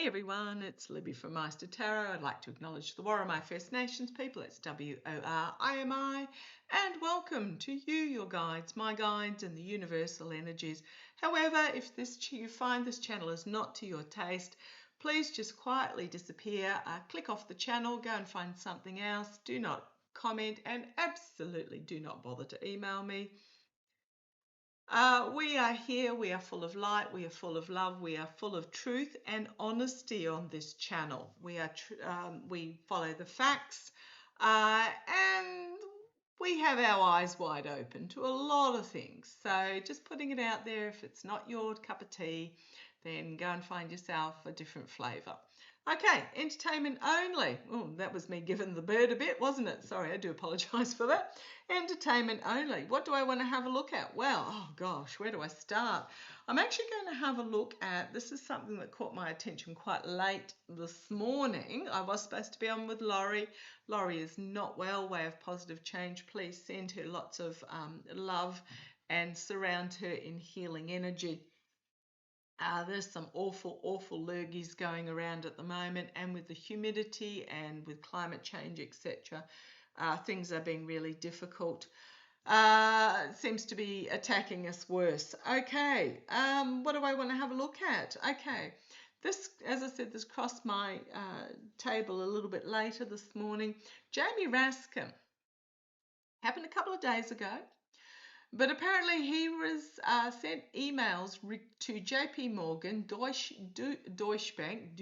Hey everyone, it's Libby from Maighstir Tarot. I'd like to acknowledge the Worimi First Nations people. It's W-O-R-I-M-I. And welcome to you, your guides, my guides, and the universal energies. However, if you find this channel is not to your taste, please just quietly disappear, click off the channel, go and find something else. Do not comment and absolutely do not bother to email me. We are here, we are full of light, we are full of love, we are full of truth and honesty on this channel. We follow the facts and we have our eyes wide open to a lot of things. So just putting it out there, if it's not your cup of tea, then go and find yourself a different flavour. Okay, entertainment only. Oh, that was me giving the bird a bit, wasn't it? Sorry, I do apologise for that. Entertainment only. What do I want to have a look at? Well, oh gosh, where do I start? I'm actually going to have a look at, this is something that caught my attention quite late this morning. I was supposed to be on with Laurie. Laurie is not well. Way of Positive Change. Please send her lots of love and surround her in healing energy. There's some awful lurgies going around at the moment, and with the humidity and with climate change, etc., things are being really difficult. It seems to be attacking us worse. Okay, what do I want to have a look at? Okay, this, as I said, this crossed my table a little bit later this morning. Jamie Raskin happened a couple of days ago. But apparently he was sent emails to JP Morgan, Deutsche Bank,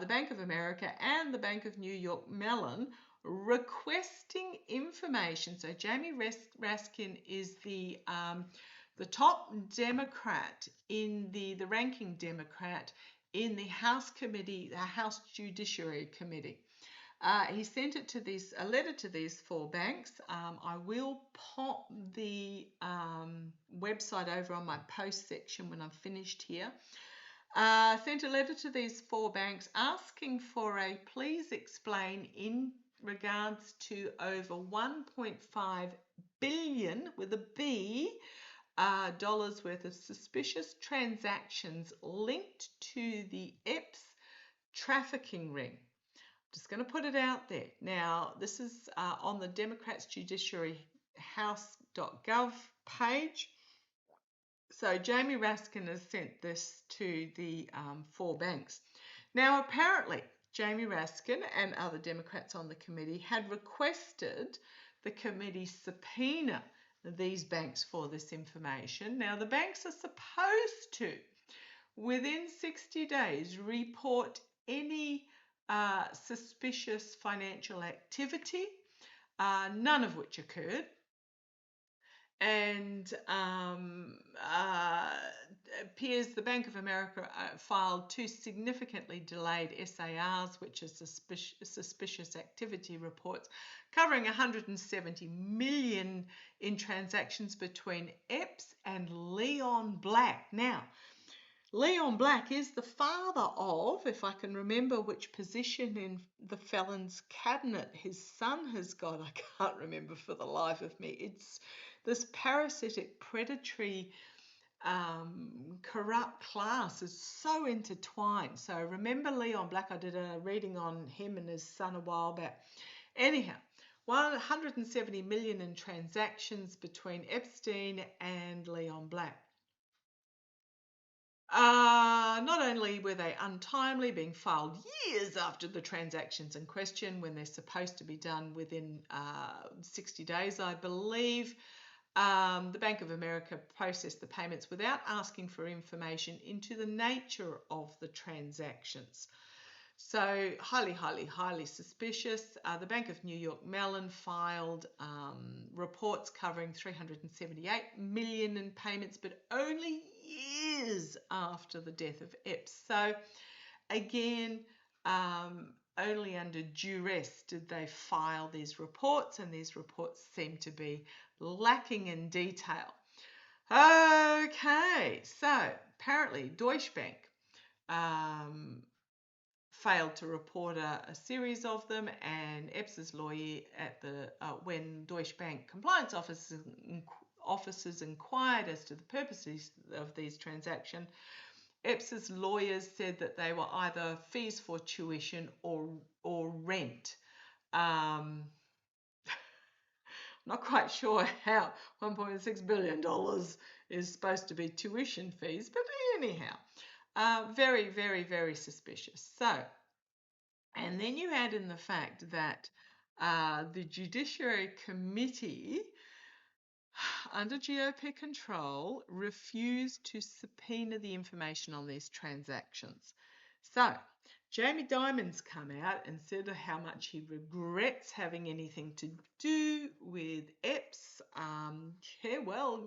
the Bank of America, and the Bank of New York Mellon, requesting information. So Jamie Raskin is the top Democrat in the ranking Democrat in the House Committee, the House Judiciary Committee. He sent it to a letter to these four banks. I will pop the website over on my post section when I'm finished here. Sent a letter to these four banks asking for a please explain in regards to over 1.5 billion with a B dollars worth of suspicious transactions linked to the Epps trafficking ring. Just going to put it out there. Now, this is on the Democrats Judiciary House.gov page. So Jamie Raskin has sent this to the four banks. Now, apparently, Jamie Raskin and other Democrats on the committee had requested the committee subpoena these banks for this information. Now, the banks are supposed to, within 60 days, report any suspicious financial activity, none of which occurred. And appears the Bank of America filed two significantly delayed SARs, which is suspicious activity reports, covering 170 million in transactions between Epps and Leon Black. Now, Leon Black is the father of, if I can remember which position in the felon's cabinet his son has got, I can't remember for the life of me. It's this parasitic, predatory, corrupt class is so intertwined. So remember Leon Black, I did a reading on him and his son a while back. Anyhow, 170 million in transactions between Epstein and Leon Black. Not only were they untimely, being filed years after the transactions in question when they're supposed to be done within 60 days, I believe, the Bank of America processed the payments without asking for information into the nature of the transactions. So highly suspicious. The Bank of New York Mellon filed reports covering 378 million in payments, but only years after the death of Epps. So again, only under duress did they file these reports, and these reports seem to be lacking in detail. Okay, so apparently Deutsche Bank failed to report a series of them, and Epps's lawyer at the when Deutsche Bank compliance officers inquired as to the purposes of these transactions, Epps's lawyers said that they were either fees for tuition or rent. Not quite sure how $1.6 billion is supposed to be tuition fees, but anyhow, very, very, very suspicious. So, and then you add in the fact that the Judiciary Committee, under GOP control, refused to subpoena the information on these transactions. So, Jamie Dimon's come out and said how much he regrets having anything to do with Epps. Yeah, well,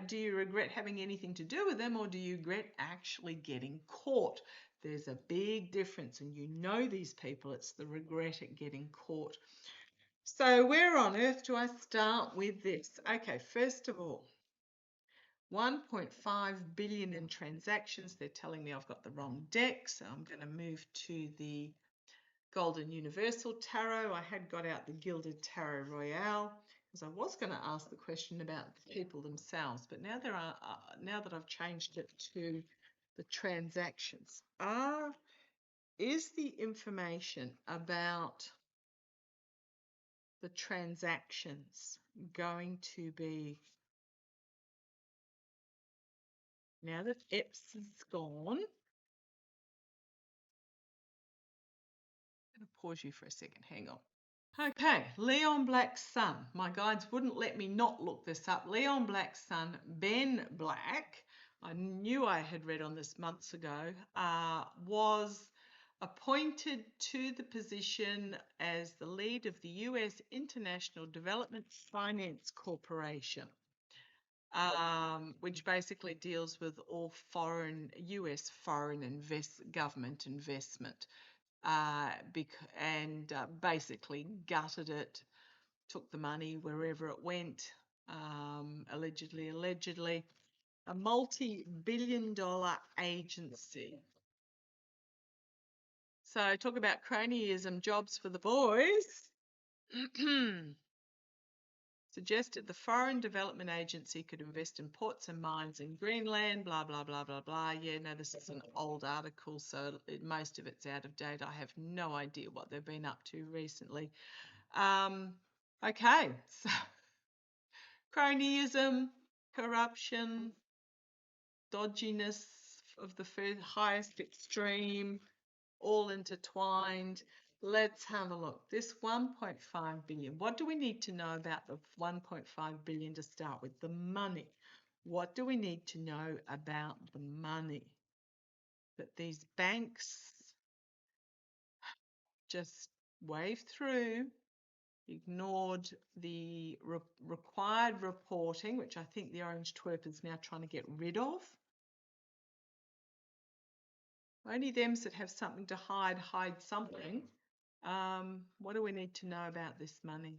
do you regret having anything to do with them, or do you regret actually getting caught? There's a big difference, and you know these people. It's the regret at getting caught. So where on earth do I start with this? Okay, first of all, 1.5 billion in transactions. They're telling me I've got the wrong deck, so I'm going to move to the Golden Universal Tarot. I had got out the Gilded Tarot Royale because I was going to ask the question about the people themselves, but now now that I've changed it to the transactions, is the information about the transactions going to be, now that Epps is gone, I'm going to pause you for a second, hang on. Okay, Leon Black's son. My guides wouldn't let me not look this up. Leon Black's son, Ben Black, I knew I had read on this months ago, was appointed to the position as the lead of the US International Development Finance Corporation, which basically deals with all US foreign government investment. And basically gutted it, took the money wherever it went, allegedly, a multi-billion-dollar agency. So talk about cronyism, jobs for the boys. Suggested the Foreign Development Agency could invest in ports and mines in Greenland, blah, blah, blah, blah, blah. Yeah, no, this is an old article, so most of it's out of date. I have no idea what they've been up to recently. Okay, so cronyism, corruption, dodginess of the highest extreme, all intertwined. Let's have a look. This 1.5 billion, what do we need to know about the 1.5 billion to start with? The money. What do we need to know about the money? That these banks just waved through, ignored the required reporting, which I think the Orange Twerp is now trying to get rid of. Only them that have something to hide something. What do we need to know about this money?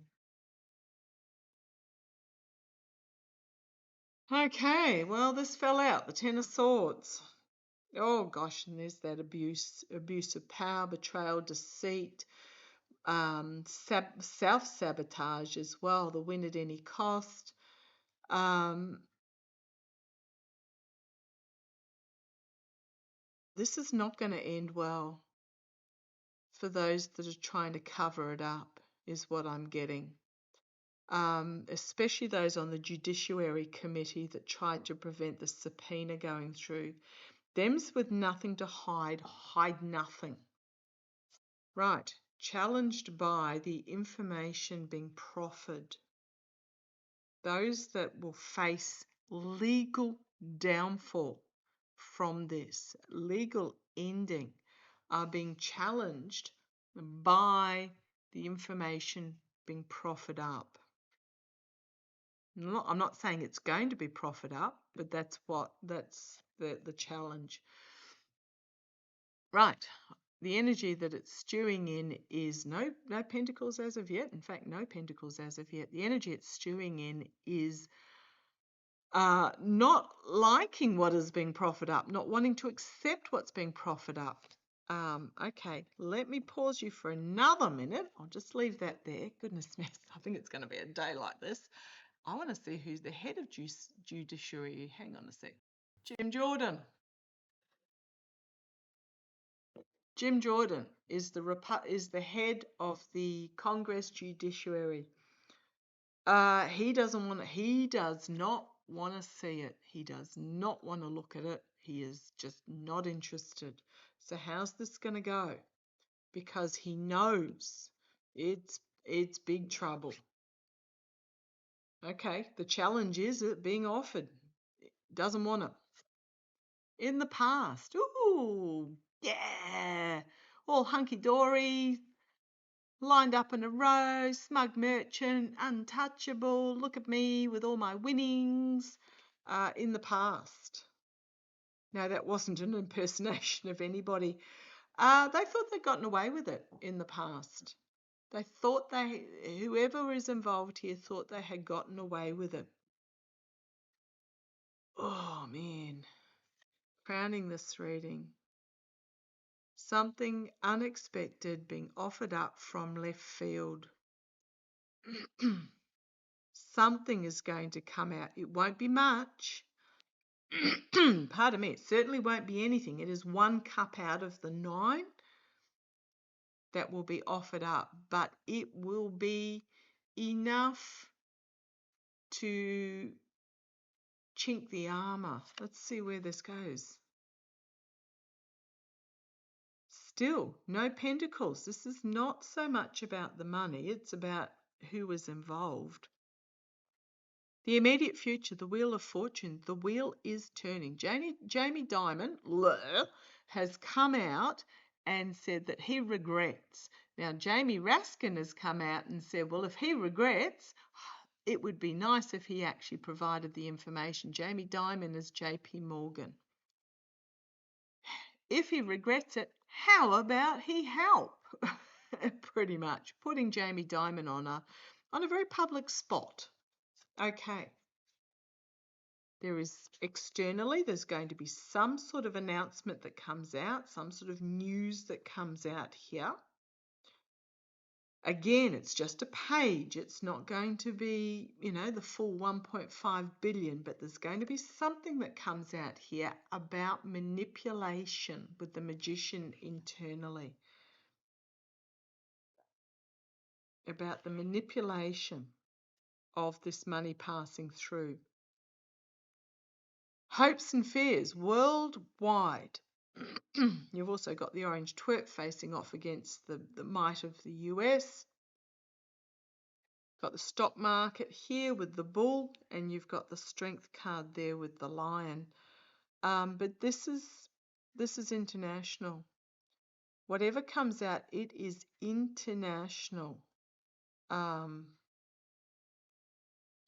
Okay, well, this fell out, the Ten of Swords. Oh gosh, and there's that abuse of power, betrayal, deceit, self-sabotage as well, the win at any cost. This is not going to end well for those that are trying to cover it up, is what I'm getting. Especially those on the Judiciary Committee that tried to prevent the subpoena going through. Them's with nothing to hide nothing. Right, challenged by the information being proffered. Those that will face legal downfall from this, legal ending, are being challenged by the information being proffered up. I'm not saying it's going to be proffered up, but that's the challenge. Right. The energy that it's stewing in is no pentacles as of yet. In fact, no pentacles as of yet. The energy it's stewing in is not liking what is being proffered up, not wanting to accept what's being proffered up. Okay, let me pause you for another minute. I'll just leave that there. Goodness me, I think it's going to be a day like this. I want to see who's the head of Judiciary. Hang on a sec. Jim Jordan. Jim Jordan is the head of the Congress Judiciary. He does not want to see it. He does not want to look at it. He is just not interested. So how's this going to go? Because he knows it's big trouble. Okay, the challenge is it being offered. Doesn't want it. In the past, ooh, yeah, all hunky-dory, lined up in a row, smug merchant, untouchable, look at me with all my winnings, in the past. Now, that wasn't an impersonation of anybody. They thought they'd gotten away with it in the past. They thought whoever is involved here thought they had gotten away with it. Oh, man. Crowning this reading. Something unexpected being offered up from left field. Something is going to come out. It won't be much. Pardon me. It certainly won't be anything. It is 1 cup out of the 9 that will be offered up, but it will be enough to chink the armor. Let's see where this goes. Still, no pentacles. This is not so much about the money. It's about who was involved. The immediate future, the wheel of fortune, the wheel is turning. Jamie Dimon has come out and said that he regrets. Now, Jamie Raskin has come out and said, well, if he regrets, it would be nice if he actually provided the information. Jamie Dimon is JP Morgan. If he regrets it, how about he help? Pretty much putting Jamie Dimon on a very public spot. Okay. There is externally, there's going to be some sort of announcement that comes out, some sort of news that comes out here. Again, it's just a page. It's not going to be, the full 1.5 billion, but there's going to be something that comes out here about manipulation with the magician internally. About the manipulation of this money passing through. Hopes and fears worldwide. You've also got the orange twerp facing off against the might of the US. Got the stock market here with the bull, and you've got the strength card there with the lion. But this is international. Whatever comes out, it is international.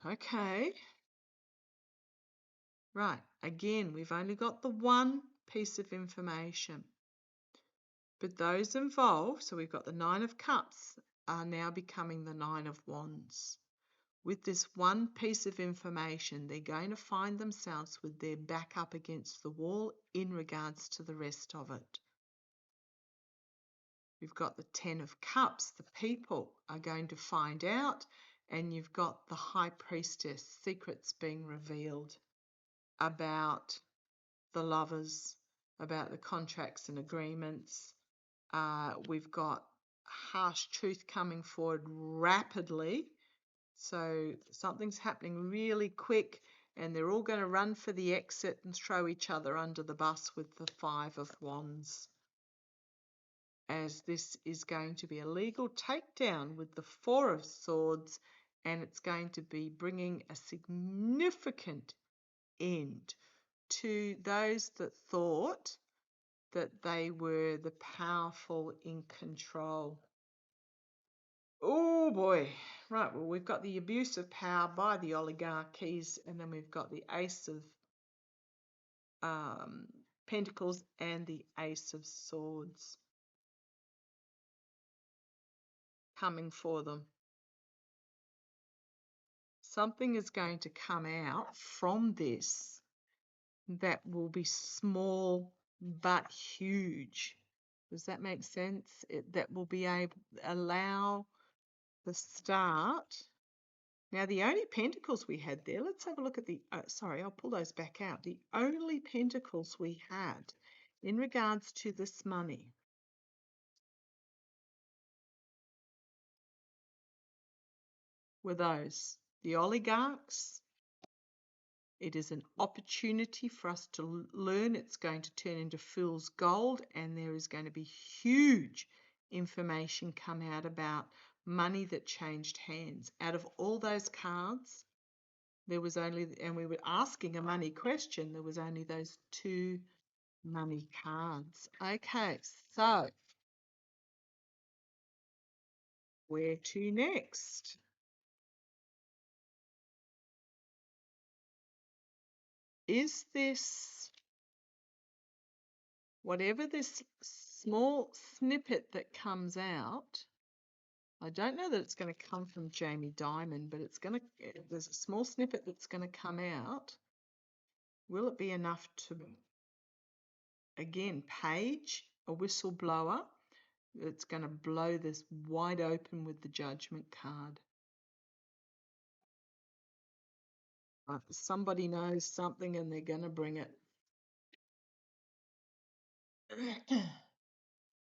Okay. Right, again, we've only got the one piece of information. But those involved, so we've got the 9 of Cups, are now becoming the 9 of Wands. With this one piece of information, they're going to find themselves with their back up against the wall in regards to the rest of it. We've got the 10 of Cups, the people are going to find out, and you've got the High Priestess, secrets being revealed about the lovers, about the contracts and agreements. We've got harsh truth coming forward rapidly. So something's happening really quick, and they're all going to run for the exit and throw each other under the bus with the 5 of Wands. As this is going to be a legal takedown with the 4 of Swords, and it's going to be bringing a significant end to those that thought that they were the powerful in control. Oh boy. Right, well, we've got the abuse of power by the oligarchies, and then we've got the Ace of Pentacles and the Ace of Swords coming for them. Something is going to come out from this that will be small but huge. Does that make sense? That will be allow the start. Now, the only pentacles we had there, let's have a look at the, sorry, I'll pull those back out. The only pentacles we had in regards to this money were those the oligarchs. It is an opportunity for us to learn. It's going to turn into fool's gold, and there is going to be huge information come out about money that changed hands. Out of all those cards, there was only, and we were asking a money question, there was only those two money cards. Okay, so where to next? Is this, whatever this small snippet that comes out, I don't know that it's going to come from Jamie Dimon, but it's going to, there's a small snippet that's going to come out. Will it be enough to, again, page a whistleblower that's going to blow this wide open with the judgment card? Somebody knows something and they're going to bring it.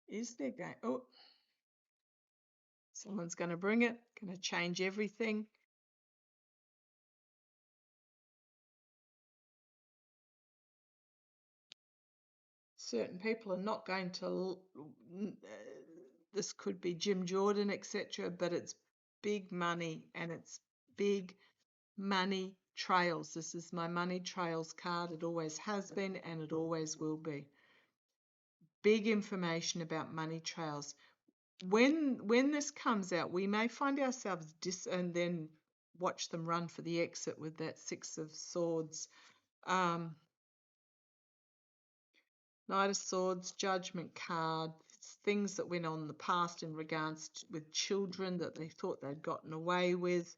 Is there going, oh, someone's going to bring it, going to change everything. Certain people are not going to, this could be Jim Jordan, etc., but it's big money and it's big money trails. This is my money trails card. It always has been and it always will be. Big information about money trails. When this comes out, we may find ourselves and then watch them run for the exit with that Six of Swords. Knight of Swords, Judgment card, things that went on in the past in regards to, with children that they thought they'd gotten away with.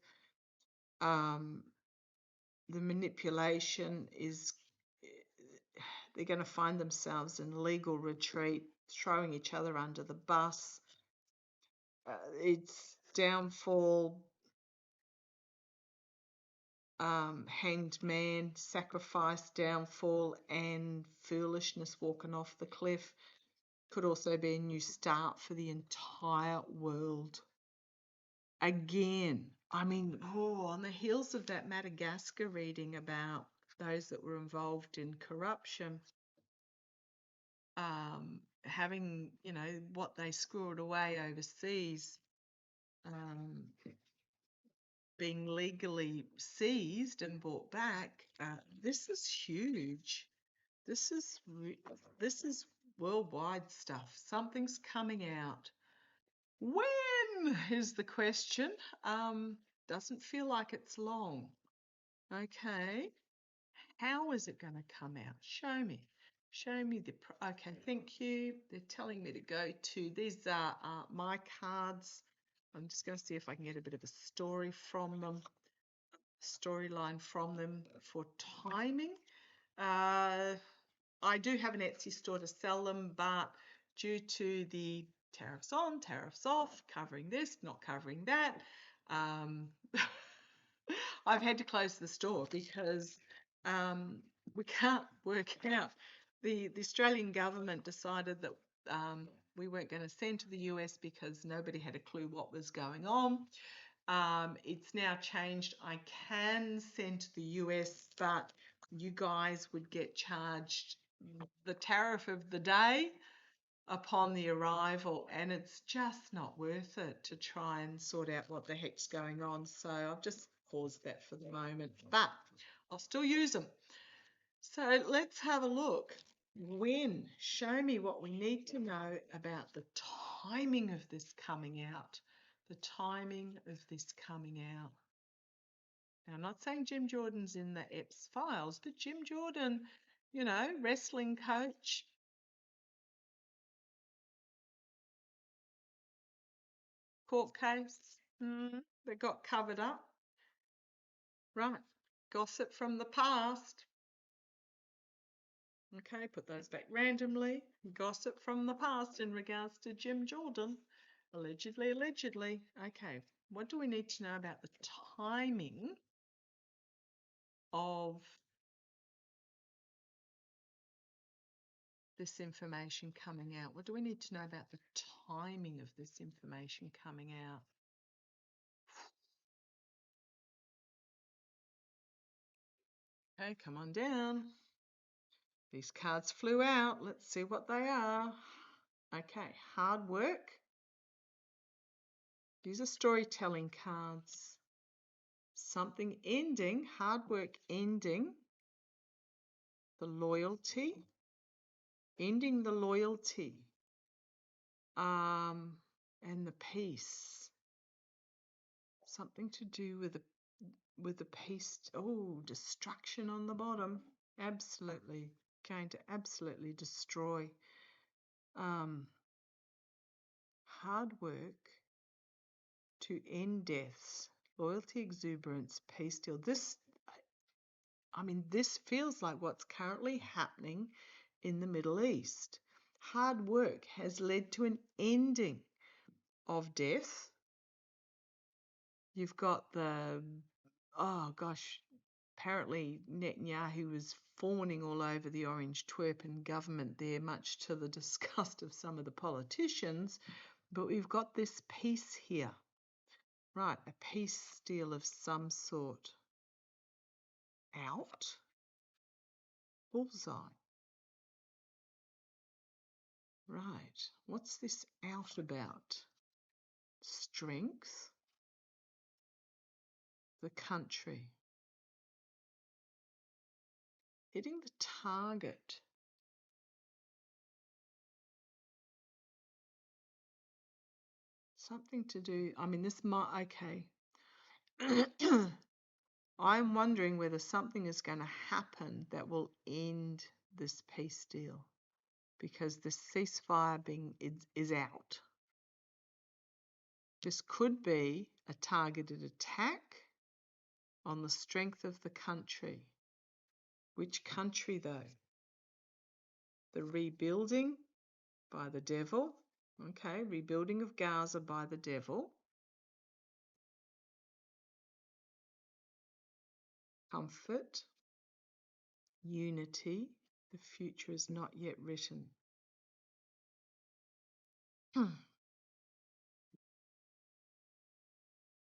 The manipulation is, they're going to find themselves in legal retreat, throwing each other under the bus. It's downfall, hanged man, sacrifice, downfall, and foolishness, walking off the cliff. Could also be a new start for the entire world. Again, I mean, on the heels of that Madagascar reading about those that were involved in corruption, having, what they squirreled away overseas, being legally seized and brought back, this is huge. This is worldwide stuff. Something's coming out. When is the question? Doesn't feel like it's long. Okay. How is it going to come out? Show me. Show me the. Okay, thank you. They're telling me to go to. These are my cards. I'm just going to see if I can get a bit of a story from them. Storyline from them for timing. I do have an Etsy store to sell them, but due to the tariffs on, tariffs off, covering this, not covering that, I've had to close the store because we can't work out. The Australian government decided that we weren't going to send to the US because nobody had a clue what was going on. It's now changed. I can send to the US, but you guys would get charged the tariff of the day upon the arrival, and it's just not worth it to try and sort out what the heck's going on. So I've just paused that for the moment, but I'll still use them. So let's have a look. When? Show me what we need to know about the timing of this coming out. The timing of this coming out. Now, I'm not saying Jim Jordan's in the Epps files, but Jim Jordan, wrestling coach. Court case that got covered up. Right. Gossip from the past. Okay, put those back randomly. Gossip from the past in regards to Jim Jordan. Allegedly, allegedly. Okay, what do we need to know about the timing of this information coming out? What do we need to know about the timing of this information coming out? Okay, come on down. These cards flew out. Let's see what they are. Okay, hard work. These are storytelling cards. Something ending, hard work ending. The loyalty. Ending the loyalty. And the peace. Something to do with the peace. Oh, destruction on the bottom. Absolutely. Going to absolutely destroy. Hard work to end deaths. Loyalty, exuberance, peace, still. This feels like what's currently happening in the Middle East. Hard work has led to an ending of death. You've got apparently Netanyahu was fawning all over the orange Twerpen government there, much to the disgust of some of the politicians. But we've got this peace here. Right, a peace deal of some sort. Out. Bullseye. Right, what's this out about? Strength. The country. Hitting the target. Something to do, this might, okay. I'm wondering whether something is going to happen that will end this peace deal, because the ceasefire is out. This could be a targeted attack on the strength of the country. Which country though? The rebuilding by the devil. Okay, rebuilding of Gaza by the devil. Comfort. Unity. The future is not yet written.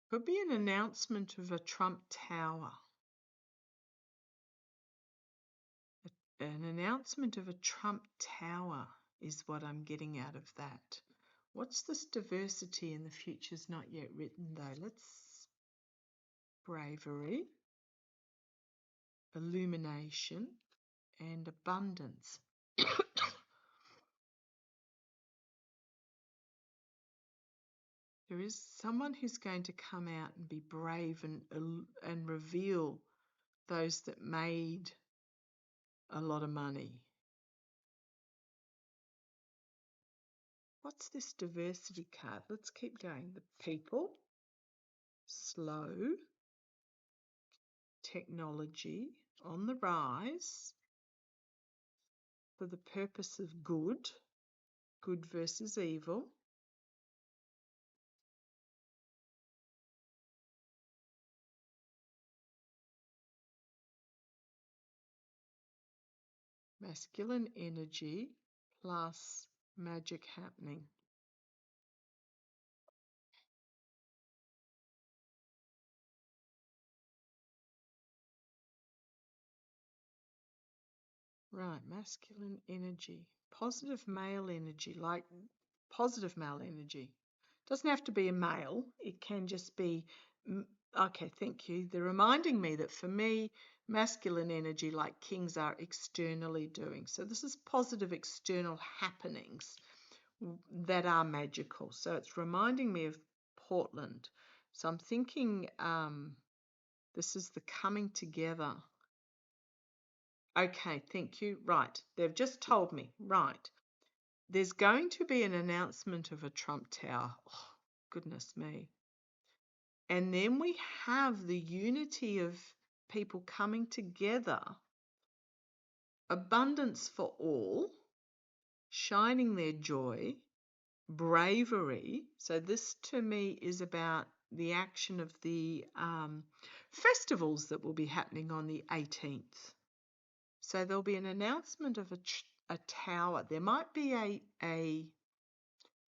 Could be an announcement of a Trump Tower. An announcement of a Trump Tower is what I'm getting out of that. What's this diversity in the future's not yet written though? Bravery, illumination, and abundance. There is someone who's going to come out and be brave and reveal those that made a lot of money. What's this diversity card? Let's keep going. The people, slow, technology, on the rise, for the purpose of good, good versus evil. Masculine energy plus magic happening. Right, masculine energy. Positive male energy, like positive male energy. Doesn't have to be a male. It can just be, okay, thank you. They're reminding me that for me, masculine energy, like kings, are externally doing. So this is positive external happenings that are magical. So it's reminding me of Portland. So I'm thinking this is the coming together. Okay, thank you. Right, they've just told me. Right, there's going to be an announcement of a Trump Tower. Oh, goodness me. And then we have the unity of people coming together, abundance for all, shining their joy, bravery. So this to me is about the action of the festivals that will be happening on the 18th. So there'll be an announcement of a tower. There might be a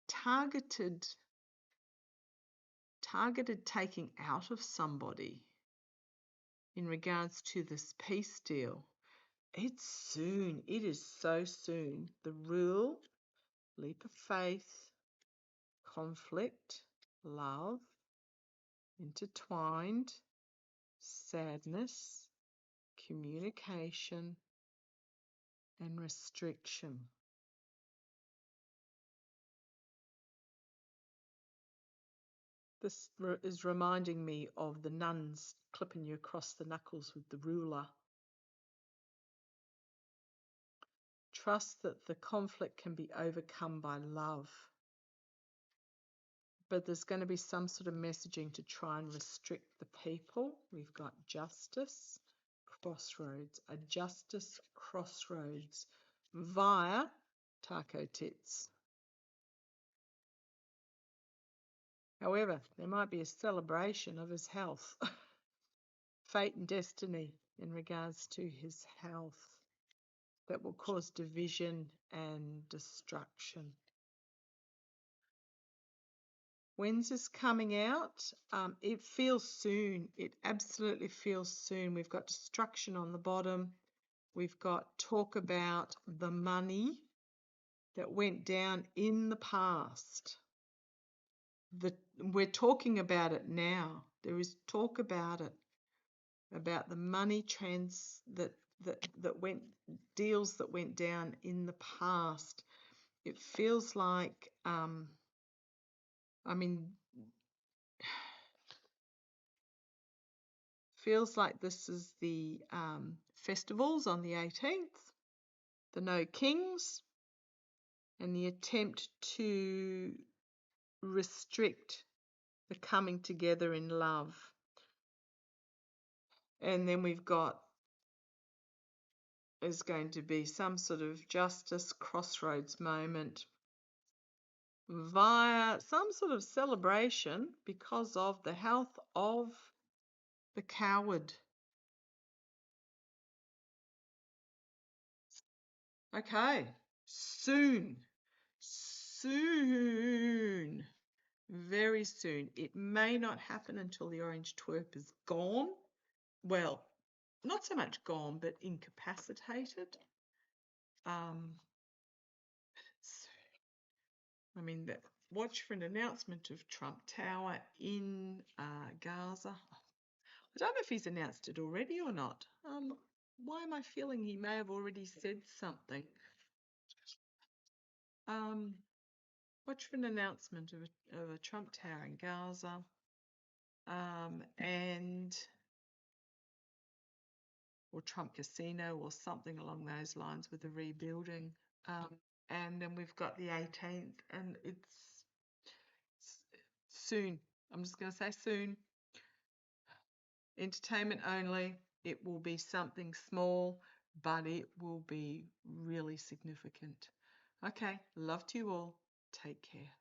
targeted taking out of somebody. in regards to this peace deal. It's soon. It is so soon. The rule, leap of faith, conflict, love, intertwined, sadness, communication, and restriction. This is reminding me of the nuns clipping you across the knuckles with the ruler. Trust that the conflict can be overcome by love. But there's going to be some sort of messaging to try and restrict the people. We've got justice, crossroads, a justice crossroads via taco tits. However, there might be a celebration of his health, fate and destiny in regards to his health that will cause division and destruction. When's this coming out? It feels soon. It absolutely feels soon. We've got destruction on the bottom. We've got talk about the money that went down in the past. We're talking about it now. There is talk about it, about the money deals that went down in the past. It feels like, feels like this is the festivals on the 18th, the No Kings, and the attempt to restrict the coming together in love. And then we've got, there's going to be some sort of justice crossroads moment via some sort of celebration because of the health of the coward. Okay, soon, very soon. It may not happen until the orange twerp is gone. Well, not so much gone, but incapacitated. Watch for an announcement of Trump Tower in Gaza. I don't know if he's announced it already or not. Why am I feeling he may have already said something? Watch for an announcement of a Trump Tower in Gaza, or Trump Casino or something along those lines with the rebuilding. And then we've got the 18th, and it's soon. I'm just going to say soon. Entertainment only. It will be something small, but it will be really significant. Okay, love to you all. Take care.